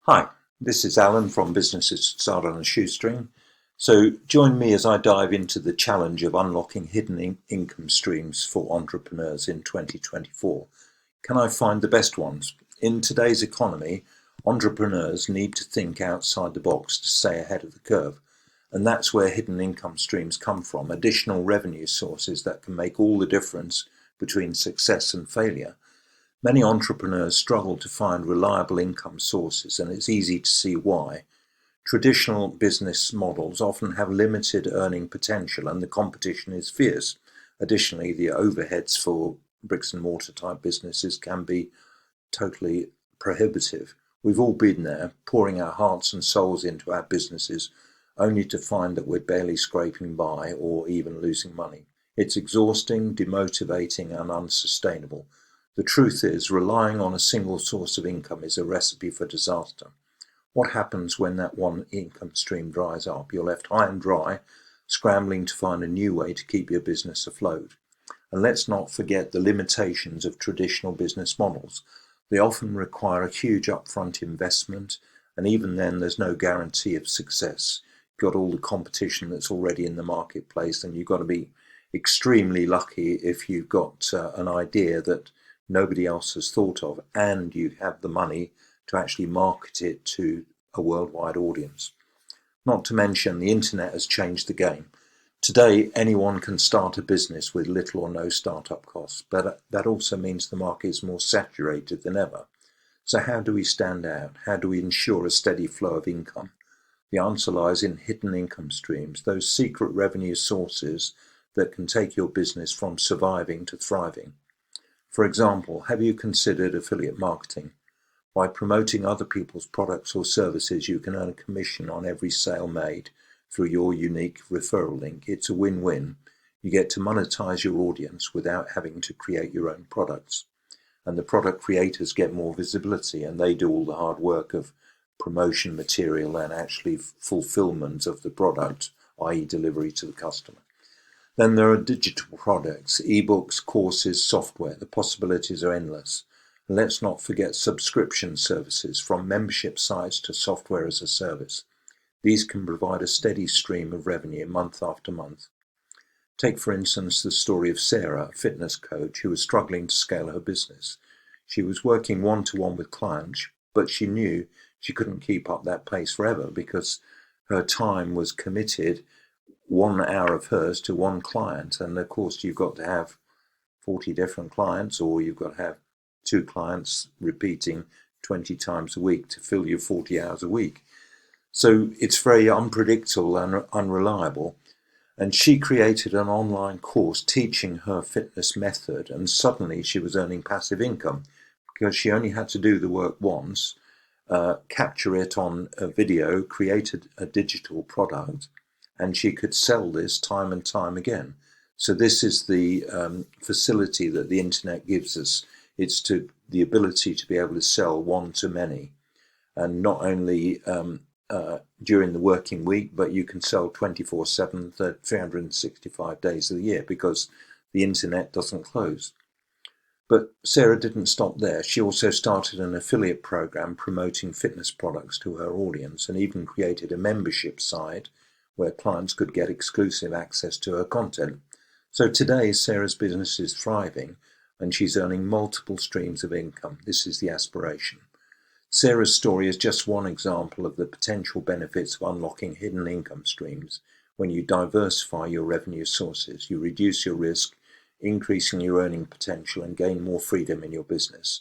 Hi, this is Alan from Businesses Start on a Shoestring. So join me as I dive into the challenge of unlocking hidden income streams for entrepreneurs in 2024. Can I find the best ones? In today's economy, entrepreneurs need to think outside the box to stay ahead of the curve. And that's where hidden income streams come from, additional revenue sources that can make all the difference between success and failure. Many entrepreneurs struggle to find reliable income sources, and it's easy to see why. Traditional business models often have limited earning potential and the competition is fierce. Additionally, the overheads for bricks and mortar type businesses can be totally prohibitive. We've all been there, pouring our hearts and souls into our businesses, only to find that we're barely scraping by or even losing money. It's exhausting, demotivating, and unsustainable. The truth is, relying on a single source of income is a recipe for disaster. What happens when that one income stream dries up? You're left high and dry, scrambling to find a new way to keep your business afloat. And let's not forget the limitations of traditional business models. They often require a huge upfront investment, and even then there's no guarantee of success. You've got all the competition that's already in the marketplace, and you've got to be extremely lucky if you've got an idea that nobody else has thought of, and you have the money to actually market it to a worldwide audience. Not to mention, the internet has changed the game. Today, anyone can start a business with little or no startup costs, but that also means the market is more saturated than ever. So how do we stand out? How do we ensure a steady flow of income? The answer lies in hidden income streams, those secret revenue sources that can take your business from surviving to thriving. For example, have you considered affiliate marketing? By promoting other people's products or services, you can earn a commission on every sale made through your unique referral link. It's a win-win. You get to monetize your audience without having to create your own products. And the product creators get more visibility, and they do all the hard work of promotion material and actually fulfillment of the product, i.e. delivery to the customer. Then there are digital products, ebooks, courses, software. The possibilities are endless. And let's not forget subscription services, from membership sites to software as a service. These can provide a steady stream of revenue month after month. Take, for instance, the story of Sarah, a fitness coach who was struggling to scale her business. She was working one-to-one with clients, but she knew she couldn't keep up that pace forever because her time was committed 1 hour of hers to one client. And of course, you've got to have 40 different clients, or you've got to have 2 clients repeating 20 times a week to fill your 40 hours a week. So it's very unpredictable and unreliable. And she created an online course teaching her fitness method, and suddenly she was earning passive income because she only had to do the work once, capture it on a video, create a digital product, and she could sell this time and time again. So this is the facility that the internet gives us. It's the ability to be able to sell one to many, and not only during the working week, but you can sell 24/7, 365 days of the year, because the internet doesn't close. But Sarah didn't stop there. She also started an affiliate program promoting fitness products to her audience, and even created a membership site where clients could get exclusive access to her content. So today, Sarah's business is thriving, and she's earning multiple streams of income. This is the aspiration. Sarah's story is just one example of the potential benefits of unlocking hidden income streams. When you diversify your revenue sources, you reduce your risk, increasing your earning potential, and gain more freedom in your business.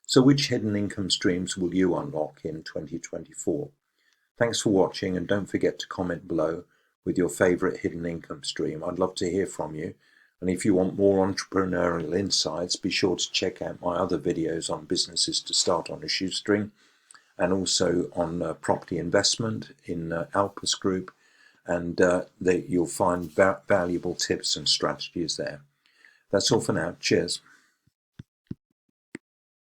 So which hidden income streams will you unlock in 2024? Thanks for watching, and don't forget to comment below with your favorite hidden income stream. I'd love to hear from you. And if you want more entrepreneurial insights, be sure to check out my other videos on businesses to start on a shoestring, and also on property investment in Alpus Group, and you'll find valuable tips and strategies there. That's all for now. Cheers.